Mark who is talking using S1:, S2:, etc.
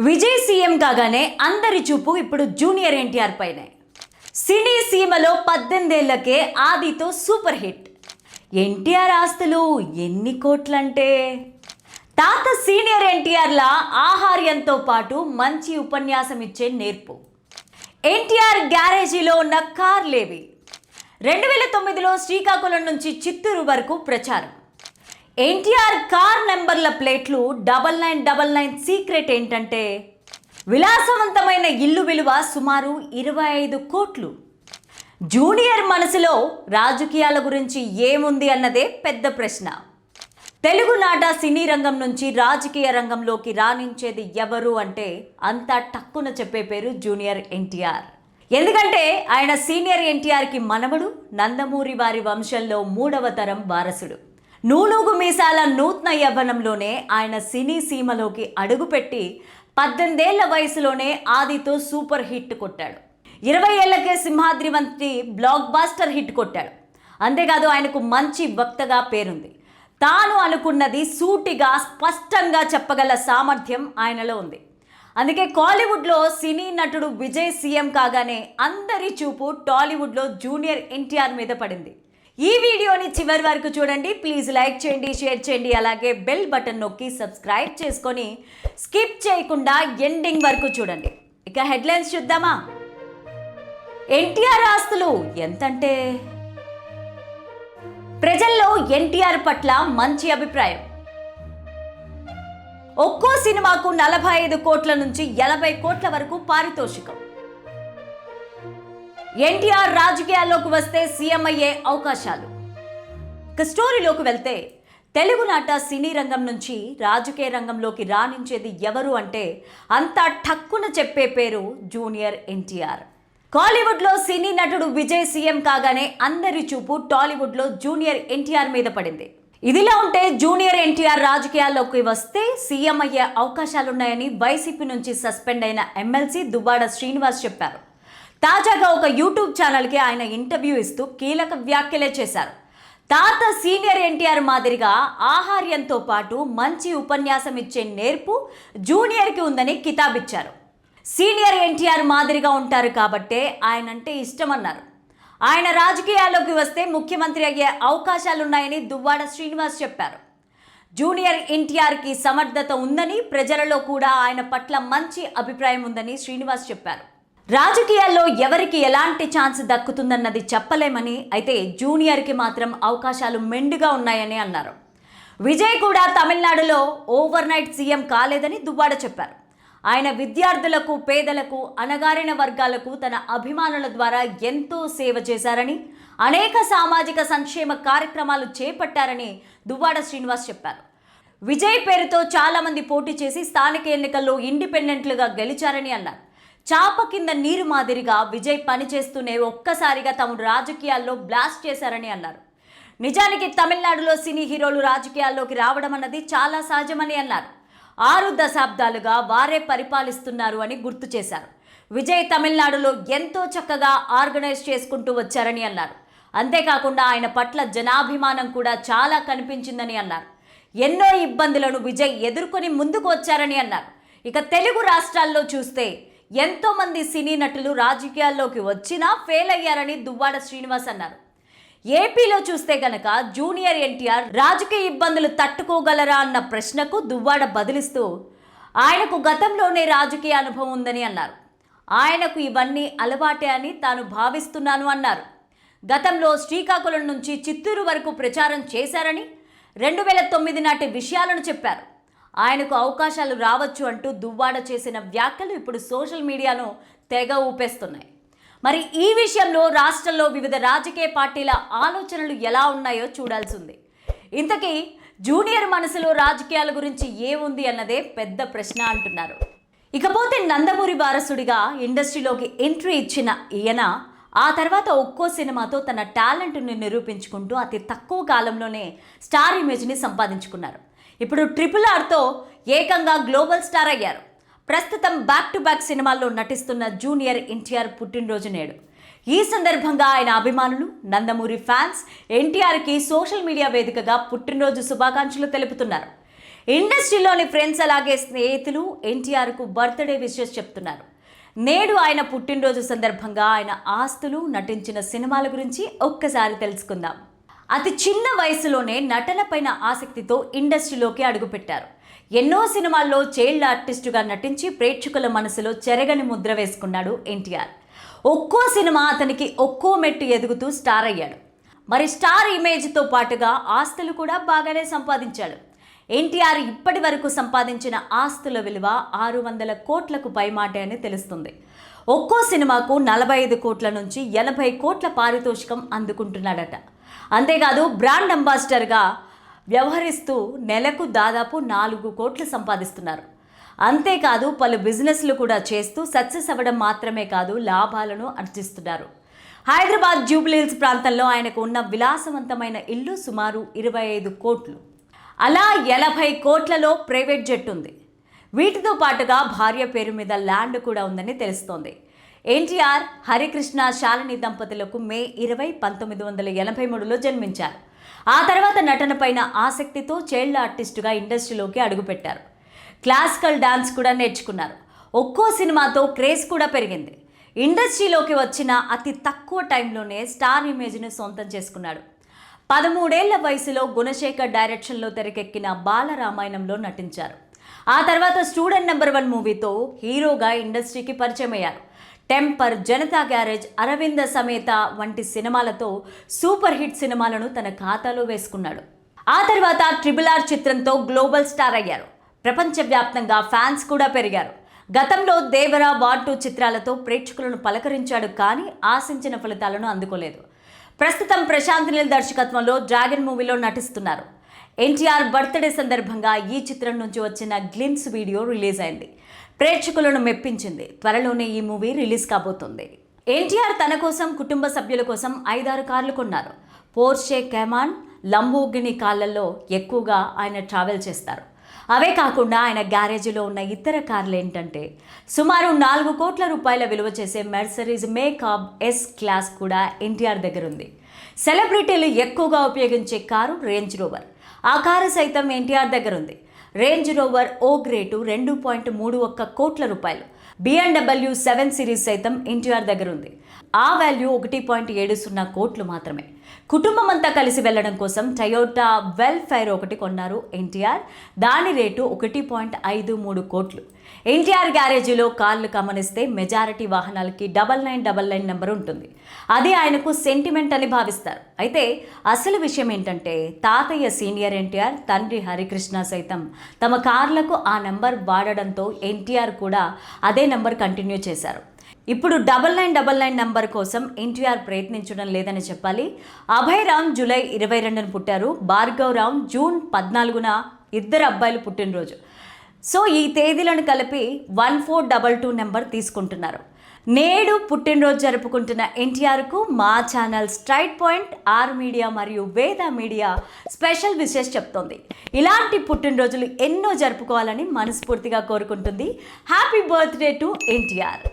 S1: Vijay CM కాగానే అందరి చూపు ఇప్పుడు జూనియర్ ఎన్టీఆర్ పైనే. సినీ సీమలో 18 ఏళ్లకే ఆదితో సూపర్ హిట్. ఎన్టీఆర్ ఆస్తులు ఎన్ని కోట్లంటే తాత సీనియర్ ఎన్టీఆర్లా ఆహార్యంతో పాటు మంచి ఉపన్యాసం ఇచ్చే నేర్పు. ఎన్టీఆర్ గ్యారేజీలో ఉన్న కార్లేవి. 2009లో శ్రీకాకుళం నుంచి చిత్తూరు వరకు ప్రచారం. ఎన్టీఆర్ కార్ నెంబర్ల ప్లేట్లు 9999. సీక్రెట్ ఏంటంటే విలాసవంతమైన ఇల్లు విలువ సుమారు 25 కోట్లు. జూనియర్ మనసులో రాజకీయాల గురించి ఏముంది అన్నదే పెద్ద ప్రశ్న. తెలుగునాట సినీ రంగం నుంచి రాజకీయ రంగంలోకి రాణించేది ఎవరు అంటే అంతా టక్కున చెప్పే పేరు జూనియర్ ఎన్టీఆర్. ఎందుకంటే ఆయన సీనియర్ ఎన్టీఆర్కి మనవడు, నందమూరి వారి వంశంలో 3వ తరం వారసుడు. నూనూగు మీసాల నూతన యవ్వనంలోనే ఆయన సినీ సీమలోకి అడుగుపెట్టి 18 ఏళ్ల వయసులోనే ఆదితో సూపర్ హిట్ కొట్టాడు. 20 ఏళ్లకే సింహాద్రి వంటి బ్లాక్ బాస్టర్ హిట్ కొట్టాడు. అంతేకాదు ఆయనకు మంచి వక్తగా పేరుంది. తాను అనుకున్నది సూటిగా స్పష్టంగా చెప్పగల సామర్థ్యం ఆయనలో ఉంది. అందుకే కాలీవుడ్లో సినీ నటుడు విజయ్ సీఎం కాగానే అందరి చూపు టాలీవుడ్లో జూనియర్ ఎన్టీఆర్ మీద పడింది. ఈ వీడియోని చివరి వరకు చూడండి. ప్లీజ్ లైక్ చేయండి, షేర్ చేయండి, అలాగే బెల్ బటన్ నొక్కి సబ్స్క్రైబ్ చేసుకొని స్కిప్ చేయకుండా ఎండింగ్ వరకు చూడండి. ఇక హెడ్లైన్స్ చూద్దామా. ఎన్టీఆర్ ఆస్తులు ఎంతంటే ప్రజల్లో ఎన్టీఆర్ పట్ల మంచి అభిప్రాయం. ఒక్కో సినిమాకు 45 కోట్ల నుంచి 80 కోట్ల వరకు పారితోషికం. ఎన్టీఆర్ రాజకీయాల్లోకి వస్తే సీఎం అయ్యే అవకాశాలు. ఇక స్టోరీలోకి వెళ్తే తెలుగునాట సినీ రంగం నుంచి రాజకీయ రంగంలోకి రాణించేది ఎవరు అంటే అంతా టక్కున చెప్పే పేరు జూనియర్ ఎన్టీఆర్. కాలీవుడ్లో సినీ నటుడు విజయ్ సీఎం కాగానే అందరి చూపు టాలీవుడ్లో జూనియర్ ఎన్టీఆర్ మీద పడింది. ఇదిలా ఉంటే జూనియర్ ఎన్టీఆర్ రాజకీయాల్లోకి వస్తే సీఎం అయ్యే అవకాశాలున్నాయని వైసీపీ నుంచి సస్పెండ్ అయిన ఎమ్మెల్సీ దువ్వాడ శ్రీనివాస్ చెప్పారు. తాజాగా ఒక యూట్యూబ్ ఛానల్కి ఆయన ఇంటర్వ్యూ ఇస్తూ కీలక వ్యాఖ్యలే చేశారు. తాత సీనియర్ ఎన్టీఆర్ మాదిరిగా ఆహార్యంతో పాటు మంచి ఉపన్యాసం ఇచ్చే నేర్పు జూనియర్కి ఉందని కితాబిచ్చారు. సీనియర్ ఎన్టీఆర్ మాదిరిగా ఉంటారు కాబట్టే ఆయనంటే ఇష్టమన్నారు. ఆయన రాజకీయాల్లోకి వస్తే ముఖ్యమంత్రి అయ్యే అవకాశాలున్నాయని దువ్వాడ శ్రీనివాస్ చెప్పారు. జూనియర్ ఎన్టీఆర్కి సమర్థత ఉందని, ప్రజలలో కూడా ఆయన పట్ల మంచి అభిప్రాయం ఉందని శ్రీనివాస్ చెప్పారు. రాజకీయాల్లో ఎవరికి ఎలాంటి ఛాన్స్ దక్కుతుందన్నది చెప్పలేమని, అయితే జూనియర్కి మాత్రం అవకాశాలు మెండుగా ఉన్నాయని అన్నారు. విజయ్ కూడా తమిళనాడులో ఓవర్ నైట్ సీఎం కాలేదని దువ్వాడ చెప్పారు. ఆయన విద్యార్థులకు, పేదలకు, అణగారిన వర్గాలకు తన అభిమానుల ద్వారా ఎంతో సేవ చేశారని, అనేక సామాజిక సంక్షేమ కార్యక్రమాలు చేపట్టారని దువ్వాడ శ్రీనివాస్ చెప్పారు. విజయ్ పేరుతో చాలామంది పోటీ చేసి స్థానిక ఎన్నికల్లో ఇండిపెండెంట్లుగా గెలిచారని అన్నారు. చాప కింద నీరు మాదిరిగా విజయ్ పనిచేస్తూనే ఒక్కసారిగా తమ రాజకీయాల్లో బ్లాస్ట్ చేశారని అన్నారు. నిజానికి తమిళనాడులో సినీ హీరోలు రాజకీయాల్లోకి రావడం అన్నది చాలా సహజమని అన్నారు. 6 దశాబ్దాలుగా వారే పరిపాలిస్తున్నారు అని గుర్తు చేశారు. విజయ్ తమిళనాడులో ఎంతో చక్కగా ఆర్గనైజ్ చేసుకుంటూ వచ్చారని అన్నారు. అంతేకాకుండా ఆయన పట్ల జనాభిమానం కూడా చాలా కనిపించిందని అన్నారు. ఎన్నో ఇబ్బందులను విజయ్ ఎదుర్కొని ముందుకు వచ్చారని అన్నారు. ఇక తెలుగు రాష్ట్రాల్లో చూస్తే ఎంతో మంది సినీ నటులు రాజకీయాల్లోకి వచ్చినా ఫెయిల్ అయ్యారని దువ్వాడ శ్రీనివాస్ అన్నారు. ఏపీలో చూస్తే గనక జూనియర్ ఎన్టీఆర్ రాజకీయ ఇబ్బందులు తట్టుకోగలరా అన్న ప్రశ్నకు దువ్వాడ బదిలిస్తూ ఆయనకు గతంలోనే రాజకీయ అనుభవం ఉందని అన్నారు. ఆయనకు ఇవన్నీ అలవాటే అని తాను భావిస్తున్నాను అన్నారు. గతంలో శ్రీకాకుళం నుంచి చిత్తూరు వరకు ప్రచారం చేశారని, 2009 నాటి విషయాలను చెప్పారు. ఆయనకు అవకాశాలు రావచ్చు అంటూ దువ్వాడ చేసిన వ్యాఖ్యలు ఇప్పుడు సోషల్ మీడియాను తెగ ఊపేస్తున్నాయి. మరి ఈ విషయంలో రాష్ట్రంలో వివిధ రాజకీయ పార్టీల ఆలోచనలు ఎలా ఉన్నాయో చూడాల్సి ఉంది. ఇంతకీ జూనియర్ మనసులో రాజకీయాల గురించి ఏముంది అన్నదే పెద్ద ప్రశ్న అంటున్నారు. ఇకపోతే నందమూరి వారసుడిగా ఇండస్ట్రీలోకి ఎంట్రీ ఇచ్చిన ఈయన ఆ తర్వాత ఒక్కో సినిమాతో తన టాలెంట్ని నిరూపించుకుంటూ అతి తక్కువ కాలంలోనే స్టార్ ఇమేజ్ని సంపాదించుకున్నారు. ఇప్పుడు RRRతో ఏకంగా గ్లోబల్ స్టార్ అయ్యారు. ప్రస్తుతం బ్యాక్ టు బ్యాక్ సినిమాల్లో నటిస్తున్న జూనియర్ ఎన్టీఆర్ పుట్టినరోజు నేడు. ఈ సందర్భంగా ఆయన అభిమానులు, నందమూరి ఫ్యాన్స్ ఎన్టీఆర్కి సోషల్ మీడియా వేదికగా పుట్టినరోజు శుభాకాంక్షలు తెలుపుతున్నారు. ఇండస్ట్రీలోని ఫ్రెండ్స్ అలాగే స్నేహితులు ఎన్టీఆర్కు బర్త్డే విషెస్ చెప్తున్నారు. నేడు ఆయన పుట్టినరోజు సందర్భంగా ఆయన ఆస్తులు, నటించిన సినిమాల గురించి ఒక్కసారి తెలుసుకుందాం. అతి చిన్న వయసులోనే నటన పైన ఆసక్తితో ఇండస్ట్రీలోకి అడుగుపెట్టారు. ఎన్నో సినిమాల్లో చైల్డ్ ఆర్టిస్టుగా నటించి ప్రేక్షకుల మనసులో చెరగని ముద్ర వేసుకున్నాడు ఎన్టీఆర్. ఒక్కో సినిమా అతనికి ఒక్కో మెట్టు ఎదుగుతూ స్టార్ అయ్యాడు. మరి స్టార్ ఇమేజ్తో పాటుగా ఆస్తులు కూడా బాగానే సంపాదించాడు. ఎన్టీఆర్ ఇప్పటి వరకు సంపాదించిన ఆస్తుల విలువ 600 కోట్లకు పైమాటే అని తెలుస్తుంది. ఒక్కో సినిమాకు 45 కోట్ల నుంచి 80 కోట్ల పారితోషికం అందుకుంటున్నాడట. అంతేకాదు బ్రాండ్ అంబాసిడర్గా వ్యవహరిస్తూ నెలకు దాదాపు 4 కోట్లు సంపాదిస్తున్నారు. అంతేకాదు పలు బిజినెస్లు కూడా చేస్తూ సక్సెస్ అవ్వడం మాత్రమే కాదు, లాభాలను ఆర్జిస్తున్నారు. హైదరాబాద్ జూబ్లీహిల్స్ ప్రాంతంలో ఆయనకు ఉన్న విలాసవంతమైన ఇల్లు సుమారు 25 కోట్లు. అలా 80 కోట్లలో ప్రైవేట్ జెట్ ఉంది. వీటితో పాటుగా భార్య పేరు మీద ల్యాండ్ కూడా ఉందని తెలుస్తోంది. ఎన్టీఆర్ హరికృష్ణ శాలిని దంపతులకు మే 20, 1983లో జన్మించారు. ఆ తర్వాత నటనపైన ఆసక్తితో చైల్డ్ ఆర్టిస్టుగా ఇండస్ట్రీలోకి అడుగుపెట్టారు. క్లాసికల్ డాన్స్ కూడా నేర్చుకున్నారు. ఒక్కో సినిమాతో క్రేజ్ కూడా పెరిగింది. ఇండస్ట్రీలోకి వచ్చిన అతి తక్కువ టైంలోనే స్టార్ ఇమేజ్ని సొంతం చేసుకున్నాడు. 13 ఏళ్ల వయసులో గుణశేఖర్ డైరెక్షన్లో తెరకెక్కిన బాలరామాయణంలో నటించారు. ఆ తర్వాత స్టూడెంట్ నెంబర్ 1 మూవీతో హీరోగా ఇండస్ట్రీకి పరిచయం అయ్యారు. టెంపర్, జనతా గ్యారేజ్, అరవింద సమేత వంటి సినిమాలతో సూపర్ హిట్ సినిమాలను తన ఖాతాలో వేసుకున్నాడు. ఆ తర్వాత RRR చిత్రంతో గ్లోబల్ స్టార్ అయ్యారు. ప్రపంచవ్యాప్తంగా ఫ్యాన్స్ కూడా పెరిగారు. గతంలో దేవరా, వార్ 2 చిత్రాలతో ప్రేక్షకులను పలకరించాడు, కానీ ఆశించిన ఫలితాలను అందుకోలేదు. ప్రస్తుతం ప్రశాంత్ నీల్ దర్శకత్వంలో డ్రాగన్ మూవీలో నటిస్తున్నారు. ఎన్టీఆర్ బర్త్డే సందర్భంగా ఈ చిత్రం నుంచి వచ్చిన గ్లిమ్స్ వీడియో రిలీజ్ అయింది. ప్రేక్షకులను మెప్పించింది. త్వరలోనే ఈ మూవీ రిలీజ్ కాబోతుంది. ఎన్టీఆర్ తన కోసం, కుటుంబ సభ్యుల కోసం 5-6 కార్లు కొన్నారు. పోర్షే కెమాన్, లంబోర్గిని కార్లలో ఎక్కువగా ఆయన ట్రావెల్ చేస్తారు. అవే కాకుండా ఆయన గ్యారేజీలో ఉన్న ఇతర కార్లు ఏంటంటే సుమారు 4 కోట్ల రూపాయల విలువ చేసే మెర్సరీస్ మేకాబ్ ఎస్ క్లాస్ కూడా ఎన్టీఆర్ దగ్గర ఉంది. సెలబ్రిటీలు ఎక్కువగా ఉపయోగించే కారు రేంజ్ రోవర్. ఆ కారు సైతం ఎన్టీఆర్ దగ్గర ఉంది. రేంజ్ రోవర్ ఓ గ్రేటు 2.31 కోట్ల రూపాయలు. BMW 7 సిరీస్ సైతం ఎన్టీఆర్ దగ్గర ఉంది. ఆ వాల్యూ 1.70 కోట్లు మాత్రమే. కుటుంబం అంతా కలిసి వెళ్లడం కోసం టయోటా వెల్ఫైర్ ఒకటి కొన్నారు ఎన్టీఆర్. దాని రేటు 1.53 కోట్లు. ఎన్టీఆర్ గ్యారేజీలో కార్లు గమనిస్తే మెజారిటీ వాహనాలకి 9999 నెంబర్ ఉంటుంది. అది ఆయనకు సెంటిమెంట్ అని భావిస్తారు. అయితే అసలు విషయం ఏంటంటే తాతయ్య సీనియర్ ఎన్టీఆర్, తండ్రి హరికృష్ణ సైతం తమ కార్లకు ఆ నెంబర్ వాడడంతో ఎన్టీఆర్ కూడా అదే నెంబర్ కంటిన్యూ చేశారు. ఇప్పుడు 9999 నెంబర్ కోసం ఎన్టీఆర్ ప్రయత్నించడం లేదని చెప్పాలి. అభయ్ రామ్ జూలై 22న పుట్టారు. భార్గవ్ రామ్ జూన్ 14న ఇద్దరు అబ్బాయిలు పుట్టినరోజు. సో ఈ తేదీలను కలిపి 1422 నెంబర్ తీసుకుంటున్నారు. నేడు పుట్టినరోజు జరుపుకుంటున్న ఎన్టీఆర్కు మా channel straight point, R media మరియు వేద మీడియా స్పెషల్ విషెస్ చెప్తోంది. ఇలాంటి పుట్టినరోజులు ఎన్నో జరుపుకోవాలని మనస్ఫూర్తిగా కోరుకుంటుంది. Happy birthday to NTR.